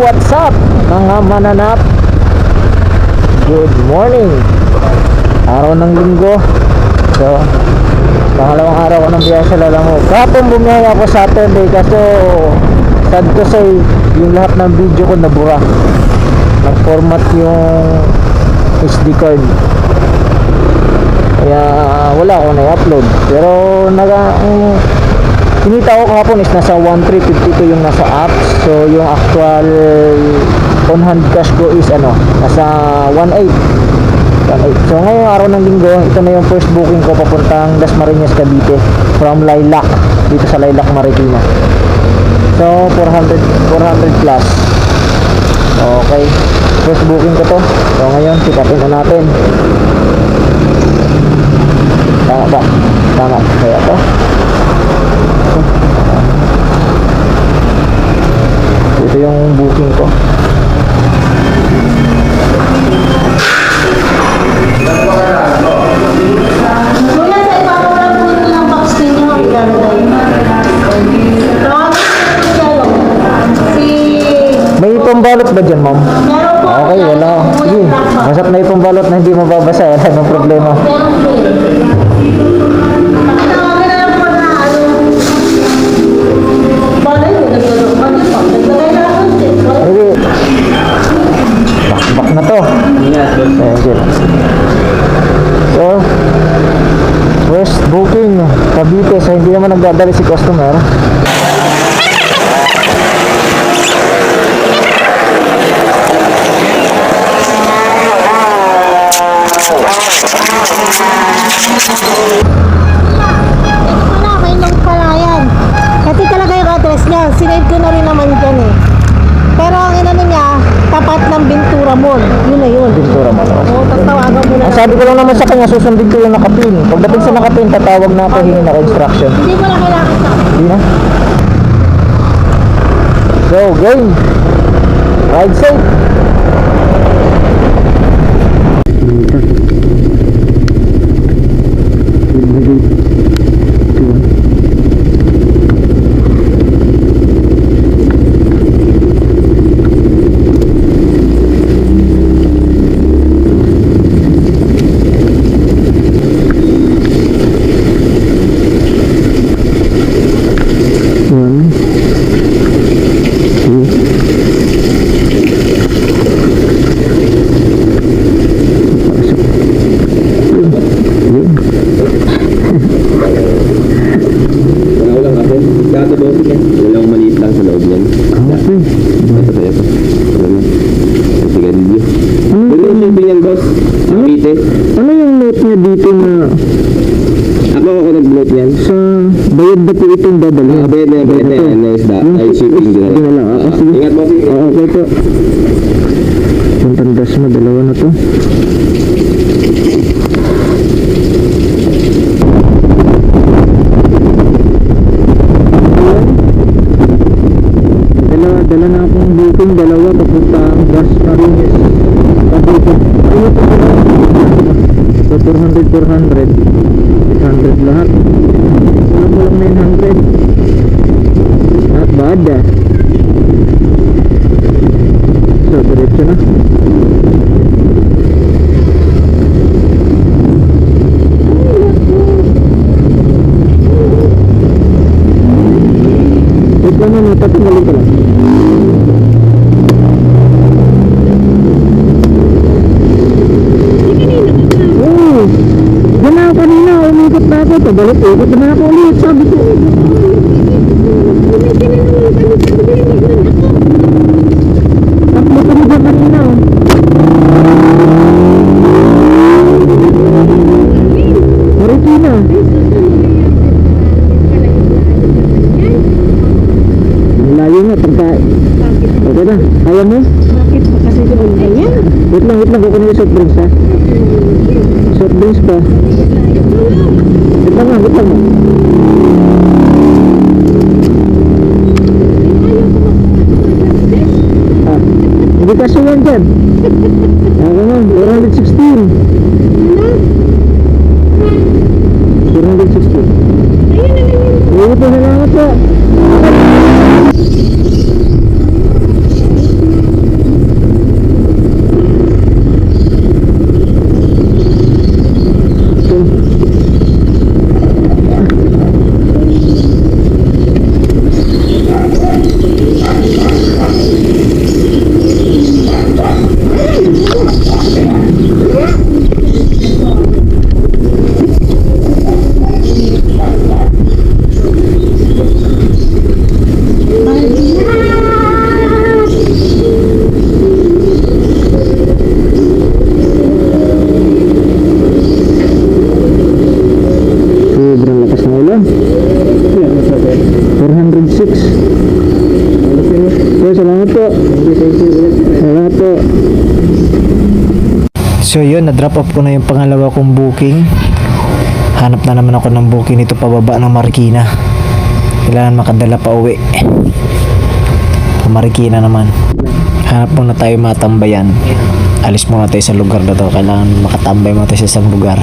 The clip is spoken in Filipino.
what's up mga mananap? Good morning. Araw ng linggo. So, pangalawang araw ko ng biyahe sa Lalamove. Kapon bumiyahe ako Saturday kaso sad to say, yung lahat ng video ko nabura. Nag-format yung SD card. Kaya wala ako na-upload. Pero kinita ko kahapon is nasa 1,352 yung nasa apps. So yung actual on hand cash ko is nasa 1,800. So ngayong araw ng linggo, ito na yung first booking ko papuntang Dasmariñas, Cavite from Lilac, dito sa Lilac, Marikina. So 400 plus. Okay, first booking ko to. So ngayon sikapin na natin. Tama ba? Tama kaya to. Ito yung booking ko. May pambalot ba dyan, ma'am? Okay, wala. Sige, masap na yung pambalot na hindi mababasa. Wala nang problema. Bak na to. So, first booking Cavite. So hindi naman nagdadali si customer. Sinave ko na rin naman dyan eh. Pero ang inano niya, tapat ng Bintura Mall. Yun na yun. Bintura Mall. Oo, tatawagan mo na. Ang sabi ko lang naman sa kanya, susundin ko yung nakapin. Pagdating sa nakapin, tatawag na ako, hingi na instruction. Hindi mo na kailangan sa akin. Hindi na. So, game. Ride safe. Ano yung note niya dito na ako nag-note yan? Sa bayad na po itong dadali. Bayad na yan. Nice da. Ay shipping din. Sige na lang. Sige. Ingat po. Okay po. Yung tandas mo, dalawa na to. Dala na akong booking, dalawa papunta ang Dasmariñas. Ayun ito pala. So 400, 800 lahat. Wala mo lang 900. Not bad ah. So diretso na. Wait lang naman, tatangalin ko lang. Pabalik-ikot na ako ulit, sabi ko. Takbo kami dyan kanina. Marikina. Malayo nga, pagkain. Okay na, kaya mo? Bakit pa kasi doon ganyan? Wait lang, kukunin yung soft drinks ha. Soft drinks pa. Wait lang mo. Hindi kasi yan dyan. Ako na, 416. 416. Ayun na lang yun. Salamat po. Salamat po. So yun, na-drop off ko na yung pangalawa kong booking. Hanap na naman ako ng booking dito pababa ng Marikina. Kailangan makadala pa uwi. Marikina naman. Hanap muna tayo matambayan. Alis muna tayo sa lugar na to. Kailangan makatambay muna tayo sa isang lugar.